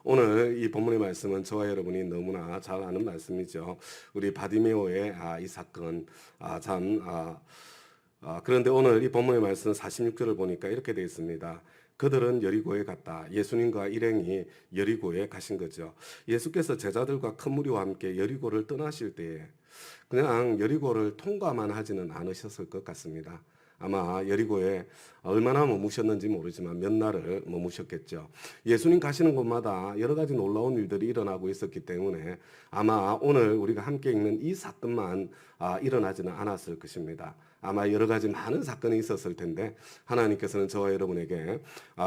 오늘 이 본문의 말씀은 저와 여러분이 너무나 잘 아는 말씀이죠. 우리 바디메오의 이 사건, 참, 그런데 오늘 이 본문의 말씀 46절을 보니까 이렇게 되어 있습니다. 그들은 여리고에 갔다. 예수님과 일행이 여리고에 가신 거죠. 예수께서 제자들과 큰 무리와 함께 여리고를 떠나실 때에 그냥 여리고를 통과만 하지는 않으셨을 것 같습니다. 아마 여리고에 얼마나 머무셨는지 모르지만 몇 날을 머무셨겠죠. 예수님 가시는 곳마다 여러 가지 놀라운 일들이 일어나고 있었기 때문에 아마 오늘 우리가 함께 읽는 이 사건만 일어나지는 않았을 것입니다. 아마 여러 가지 많은 사건이 있었을 텐데 하나님께서는 저와 여러분에게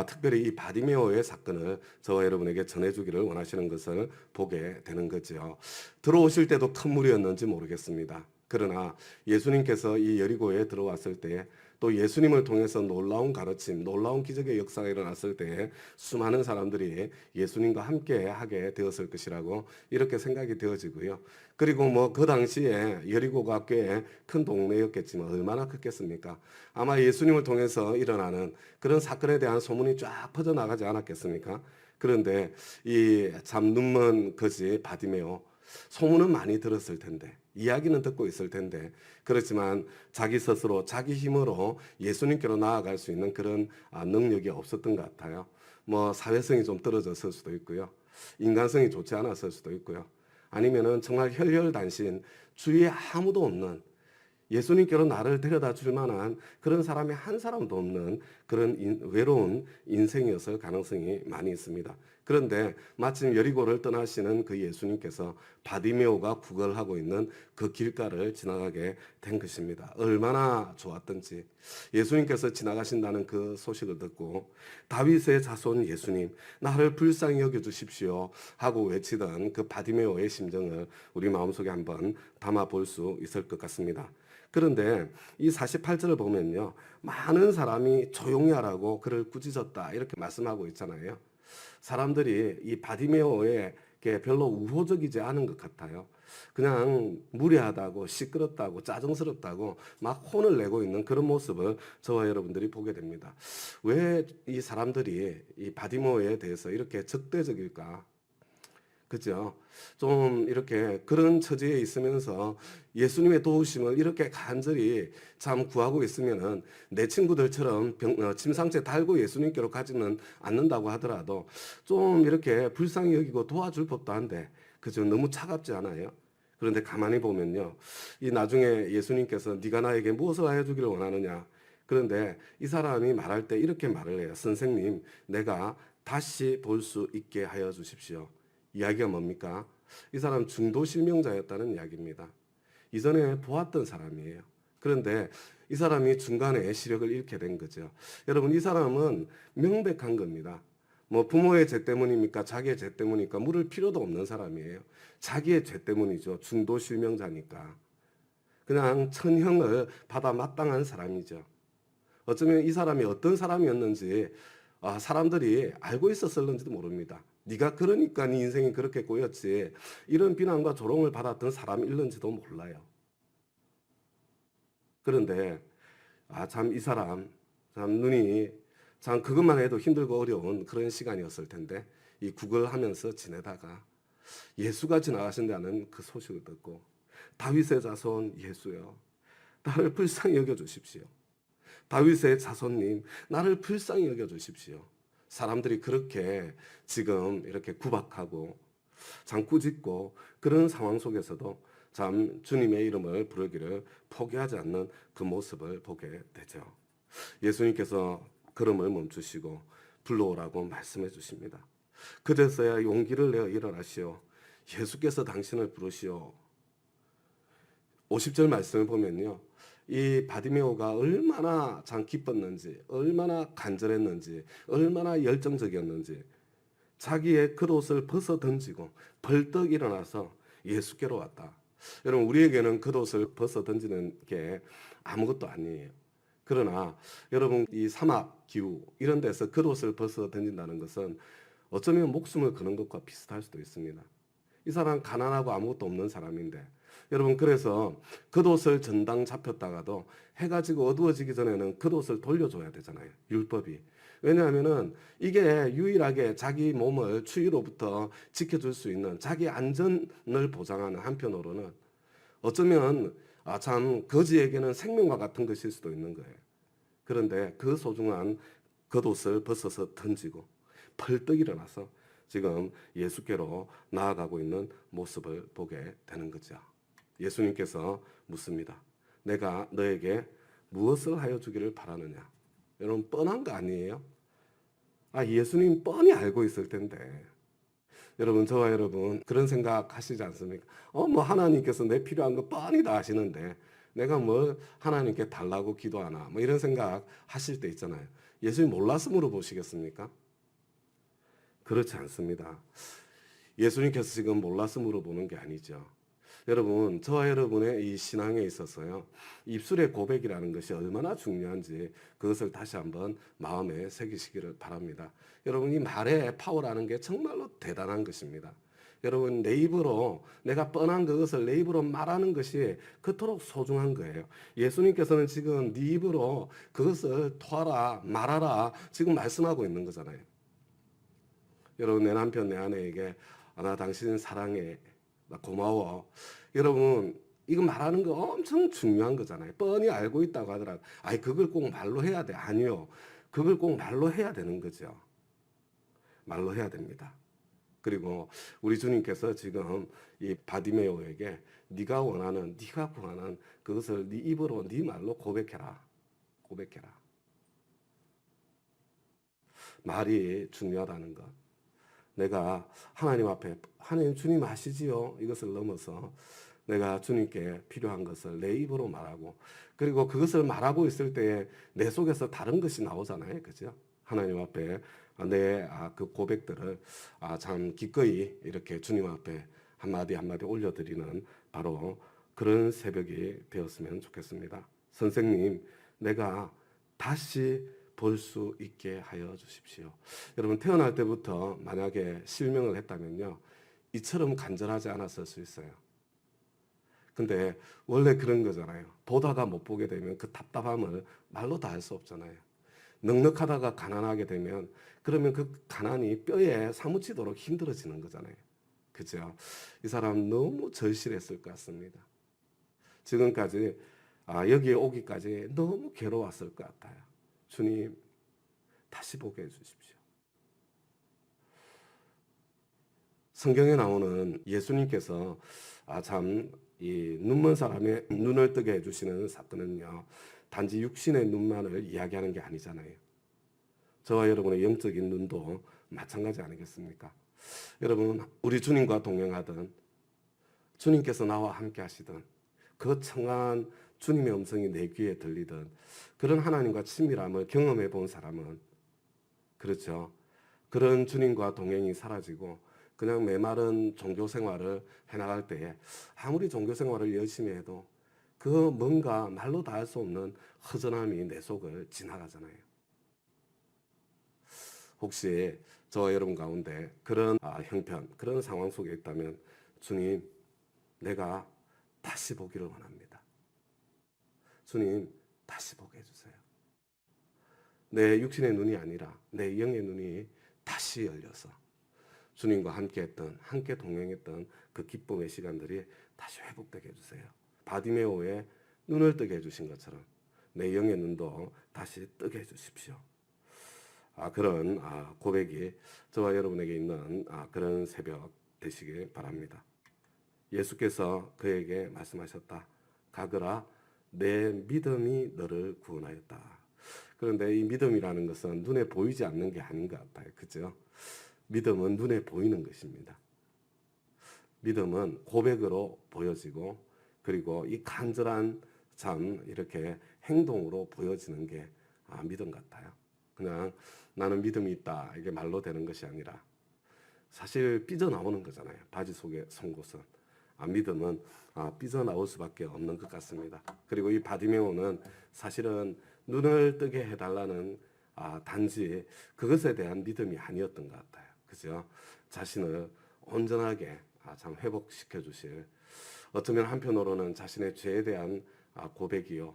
특별히 이 바디메오의 사건을 저와 여러분에게 전해주기를 원하시는 것을 보게 되는 거죠. 들어오실 때도 큰 무리였는지 모르겠습니다. 그러나 예수님께서 이 여리고에 들어왔을 때 또 예수님을 통해서 놀라운 가르침, 놀라운 기적의 역사가 일어났을 때 수많은 사람들이 예수님과 함께 하게 되었을 것이라고 이렇게 생각이 되어지고요. 그리고 뭐 그 당시에 여리고가 꽤 큰 동네였겠지만 얼마나 컸겠습니까? 아마 예수님을 통해서 일어나는 그런 사건에 대한 소문이 쫙 퍼져나가지 않았겠습니까? 그런데 이 참 눈먼 거지 바디메오 소문은 많이 들었을 텐데 이야기는 듣고 있을 텐데 그렇지만 자기 스스로 자기 힘으로 예수님께로 나아갈 수 있는 그런 능력이 없었던 것 같아요. 뭐 사회성이 좀 떨어졌을 수도 있고요. 인간성이 좋지 않았을 수도 있고요. 아니면은 정말 혈혈단신 주위에 아무도 없는 예수님께로 나를 데려다 줄 만한 그런 사람이 한 사람도 없는 그런 외로운 인생이었을 가능성이 많이 있습니다. 그런데 마침 여리고를 떠나시는 그 예수님께서 바디메오가 구걸하고 있는 그 길가를 지나가게 된 것입니다. 얼마나 좋았던지 예수님께서 지나가신다는 그 소식을 듣고 다윗의 자손 예수님 나를 불쌍히 여겨주십시오 하고 외치던 그 바디메오의 심정을 우리 마음속에 한번 담아볼 수 있을 것 같습니다. 그런데 이 48절을 보면요. 많은 사람이 조용히 하라고 그를 꾸짖었다. 이렇게 말씀하고 있잖아요. 사람들이 이 바디메오에게 별로 우호적이지 않은 것 같아요. 그냥 무례하다고 시끄럽다고 짜증스럽다고 막 혼을 내고 있는 그런 모습을 저와 여러분들이 보게 됩니다. 왜 이 사람들이 이 바디메오에 대해서 이렇게 적대적일까? 그죠? 좀 이렇게 그런 처지에 있으면서 예수님의 도우심을 이렇게 간절히 참 구하고 있으면은 내 친구들처럼 침상째 달고 예수님께로 가지는 않는다고 하더라도 좀 이렇게 불쌍히 여기고 도와줄 법도 한데 그죠? 너무 차갑지 않아요? 그런데 가만히 보면요. 이 나중에 예수님께서 네가 나에게 무엇을 하여 주기를 원하느냐? 그런데 이 사람이 말할 때 이렇게 말을 해요. 선생님, 내가 다시 볼 수 있게 하여 주십시오. 이야기가 뭡니까? 이 사람 중도 실명자였다는 이야기입니다. 이전에 보았던 사람이에요. 그런데 이 사람이 중간에 시력을 잃게 된 거죠. 여러분, 이 사람은 명백한 겁니다. 뭐 부모의 죄 때문입니까? 자기의 죄 때문입니까? 물을 필요도 없는 사람이에요. 자기의 죄 때문이죠. 중도 실명자니까. 그냥 천형을 받아 마땅한 사람이죠. 어쩌면 이 사람이 어떤 사람이었는지 사람들이 알고 있었을는지도 모릅니다. 네가 그러니까 네 인생이 그렇게 꼬였지. 이런 비난과 조롱을 받았던 사람일는지도 몰라요. 그런데 참 이 사람 참 눈이 참 그것만 해도 힘들고 어려운 그런 시간이었을 텐데 이 구걸하면서 지내다가 예수가 지나가신다는 그 소식을 듣고 다윗의 자손 예수여 나를 불쌍히 여겨 주십시오. 다윗의 자손님 나를 불쌍히 여겨 주십시오. 사람들이 그렇게 지금 이렇게 구박하고 장꾸짓고 그런 상황 속에서도 참 주님의 이름을 부르기를 포기하지 않는 그 모습을 보게 되죠. 예수님께서 걸음을 멈추시고 불러오라고 말씀해 주십니다. 그제서야 용기를 내어 일어나시오. 예수께서 당신을 부르시오. 50절 말씀을 보면요. 이 바디메오가 얼마나 참 기뻤는지, 얼마나 간절했는지, 얼마나 열정적이었는지 자기의 겉옷을 벗어 던지고 벌떡 일어나서 예수께로 왔다. 여러분 우리에게는 겉옷을 벗어 던지는 게 아무것도 아니에요. 그러나 여러분 이 사막 기후 이런 데서 겉옷을 벗어 던진다는 것은 어쩌면 목숨을 거는 것과 비슷할 수도 있습니다. 이 사람 가난하고 아무것도 없는 사람인데 여러분 그래서 겉옷을 전당 잡혔다가도 해가 지고 어두워지기 전에는 겉옷을 돌려줘야 되잖아요. 율법이. 왜냐하면은 이게 유일하게 자기 몸을 추위로부터 지켜줄 수 있는 자기 안전을 보장하는 한편으로는 어쩌면 참 거지에게는 생명과 같은 것일 수도 있는 거예요. 그런데 그 소중한 겉옷을 벗어서 던지고 펄떡 일어나서 지금 예수께로 나아가고 있는 모습을 보게 되는 거죠. 예수님께서 묻습니다. 내가 너에게 무엇을 하여 주기를 바라느냐? 여러분 뻔한 거 아니에요? 예수님 뻔히 알고 있을 텐데. 여러분 저와 여러분 그런 생각 하시지 않습니까? 뭐 하나님께서 내 필요한 거 뻔히 다 아시는데 내가 뭐 하나님께 달라고 기도하나 뭐 이런 생각 하실 때 있잖아요. 예수님 몰라서 물어보시겠습니까? 그렇지 않습니다. 예수님께서 지금 몰라서 물어보는 게 아니죠. 여러분, 저와 여러분의 이 신앙에 있어서요, 입술의 고백이라는 것이 얼마나 중요한지 그것을 다시 한번 마음에 새기시기를 바랍니다. 여러분, 이 말의 파워라는 게 정말로 대단한 것입니다. 여러분, 내 입으로 내가 뻔한 그것을 내 입으로 말하는 것이 그토록 소중한 거예요. 예수님께서는 지금 네 입으로 그것을 토하라, 말하라 지금 말씀하고 있는 거잖아요. 여러분, 내 남편, 내 아내에게 나 당신 사랑해, 나 고마워. 여러분, 이거 말하는 거 엄청 중요한 거잖아요. 뻔히 알고 있다고 하더라도, 그걸 꼭 말로 해야 돼. 아니요. 그걸 꼭 말로 해야 되는 거죠. 말로 해야 됩니다. 그리고 우리 주님께서 지금 이 바디메오에게 네가 원하는, 네가 구하는 그것을 네 입으로, 네 말로 고백해라. 고백해라. 말이 중요하다는 것. 내가 하나님 앞에 하나님 주님 아시지요? 이것을 넘어서 내가 주님께 필요한 것을 내 입으로 말하고 그리고 그것을 말하고 있을 때에 내 속에서 다른 것이 나오잖아요. 그죠? 하나님 앞에 내 그 고백들을 참 기꺼이 이렇게 주님 앞에 한마디 한마디 올려드리는 바로 그런 새벽이 되었으면 좋겠습니다. 선생님, 내가 다시 볼 수 있게 하여 주십시오. 여러분 태어날 때부터 만약에 실명을 했다면요. 이처럼 간절하지 않았을 수 있어요. 근데 원래 그런 거잖아요. 보다가 못 보게 되면 그 답답함을 말로 다 할 수 없잖아요. 넉넉하다가 가난하게 되면 그러면 그 가난이 뼈에 사무치도록 힘들어지는 거잖아요. 그죠? 이 사람 너무 절실했을 것 같습니다. 지금까지 여기에 오기까지 너무 괴로웠을 것 같아요. 주님 다시 보게 해주십시오. 성경에 나오는 예수님께서 참 이 눈먼 사람의 눈을 뜨게 해주시는 사건은요. 단지 육신의 눈만을 이야기하는 게 아니잖아요. 저와 여러분의 영적인 눈도 마찬가지 아니겠습니까? 여러분 우리 주님과 동행하던 주님께서 나와 함께 하시던 그 청한 주님의 음성이 내 귀에 들리던 그런 하나님과 친밀함을 경험해 본 사람은 그렇죠. 그런 주님과 동행이 사라지고 그냥 메마른 종교 생활을 해나갈 때에 아무리 종교 생활을 열심히 해도 그 뭔가 말로 다 할 수 없는 허전함이 내 속을 지나가잖아요. 혹시 저와 여러분 가운데 그런 형편, 그런 상황 속에 있다면 주님, 내가 다시 보기를 원합니다. 주님, 다시 보게 해주세요. 내 육신의 눈이 아니라 내 영의 눈이 다시 열려서 주님과 함께 동행했던 그 기쁨의 시간들이 다시 회복되게 해주세요. 바디메오의 눈을 뜨게 해주신 것처럼 내 영의 눈도 다시 뜨게 해주십시오. 그런 고백이 저와 여러분에게 있는 그런 새벽 되시길 바랍니다. 예수께서 그에게 말씀하셨다. 가거라, 내 믿음이 너를 구원하였다. 그런데 이 믿음이라는 것은 눈에 보이지 않는 게 아닌 것 같아요. 그죠? 믿음은 눈에 보이는 것입니다. 믿음은 고백으로 보여지고 그리고 이 간절한 참 이렇게 행동으로 보여지는 게 믿음 같아요. 그냥 나는 믿음이 있다 이게 말로 되는 것이 아니라 사실 삐져나오는 거잖아요. 바지 속의 송곳은. 믿음은 삐져나올 수밖에 없는 것 같습니다. 그리고 이 바디메오는 사실은 눈을 뜨게 해달라는 단지 그것에 대한 믿음이 아니었던 것 같아요. 그죠? 자신을 온전하게 참 회복시켜 주실 어쩌면 한편으로는 자신의 죄에 대한 고백이요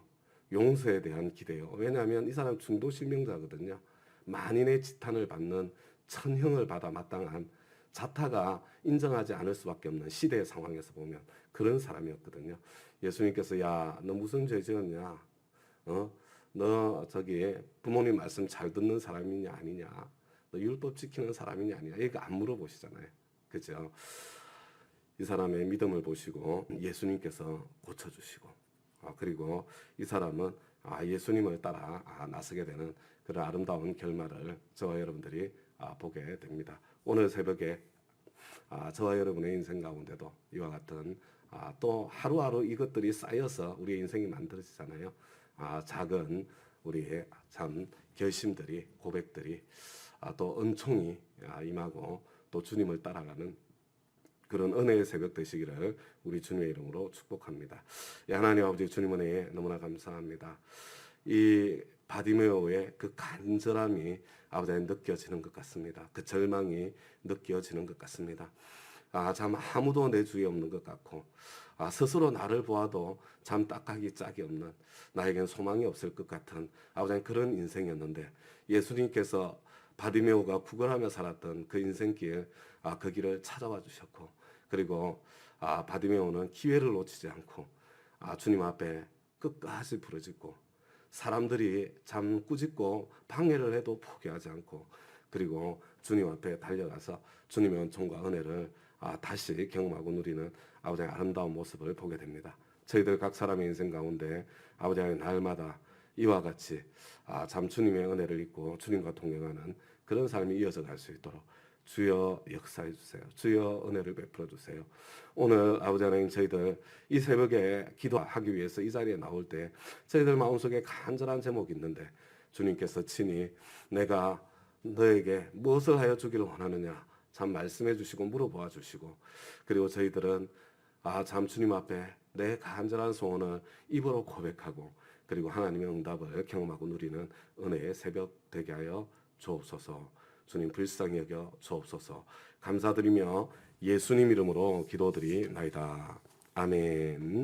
용서에 대한 기대요. 왜냐하면 이 사람 중도 실명자거든요. 만인의 지탄을 받는 천형을 받아 마땅한 자타가 인정하지 않을 수밖에 없는 시대의 상황에서 보면 그런 사람이었거든요. 예수님께서 야, 너 무슨 죄 지었냐? 너 저기 부모님 말씀 잘 듣는 사람이냐 아니냐? 너 율법 지키는 사람이냐 아니냐? 이거 안 물어보시잖아요. 그죠? 이 사람의 믿음을 보시고 예수님께서 고쳐주시고 그리고 이 사람은 예수님을 따라 나서게 되는 그런 아름다운 결말을 저와 여러분들이 보게 됩니다. 오늘 새벽에 저와 여러분의 인생 가운데도 이와 같은 또 하루하루 이것들이 쌓여서 우리의 인생이 만들어지잖아요. 작은 우리의 참 결심들이 고백들이 또 은총이 임하고 또 주님을 따라가는 그런 은혜의 새벽 되시기를 우리 주님의 이름으로 축복합니다. 하나님 아버지 주님 은혜에 너무나 감사합니다. 이 바디메오의 그 간절함이 아버지 느껴지는 것 같습니다. 그 절망이 느껴지는 것 같습니다. 참 아무도 내 주위에 없는 것 같고 스스로 나를 보아도 참 딱하기 짝이 없는 나에겐 소망이 없을 것 같은 아버지 그런 인생이었는데 예수님께서 바디메오가 구걸하며 살았던 그 인생길 그 길을 찾아와 주셨고 그리고 바디메오는 기회를 놓치지 않고 주님 앞에 끝까지 부르짖고 사람들이 참 꾸짖고 방해를 해도 포기하지 않고 그리고 주님 앞에 달려가서 주님의 은총과 은혜를 다시 경험하고 누리는 아버지의 아름다운 모습을 보게 됩니다. 저희들 각 사람의 인생 가운데 아버지의 날마다 이와 같이 참 주님의 은혜를 입고 주님과 동행하는 그런 삶이 이어져 갈 수 있도록 주여 역사해 주세요. 주여 은혜를 베풀어 주세요. 오늘 아버지 하나님 저희들 이 새벽에 기도하기 위해서 이 자리에 나올 때 저희들 마음속에 간절한 제목이 있는데 주님께서 친히 내가 너에게 무엇을 하여 주기를 원하느냐 참 말씀해 주시고 물어보아 주시고 그리고 저희들은 참 주님 앞에 내 간절한 소원을 입으로 고백하고 그리고 하나님의 응답을 경험하고 누리는 은혜의 새벽 되게 하여 주옵소서. 주님 불쌍히 여겨 주옵소서. 감사드리며 예수님 이름으로 기도드리나이다. 아멘.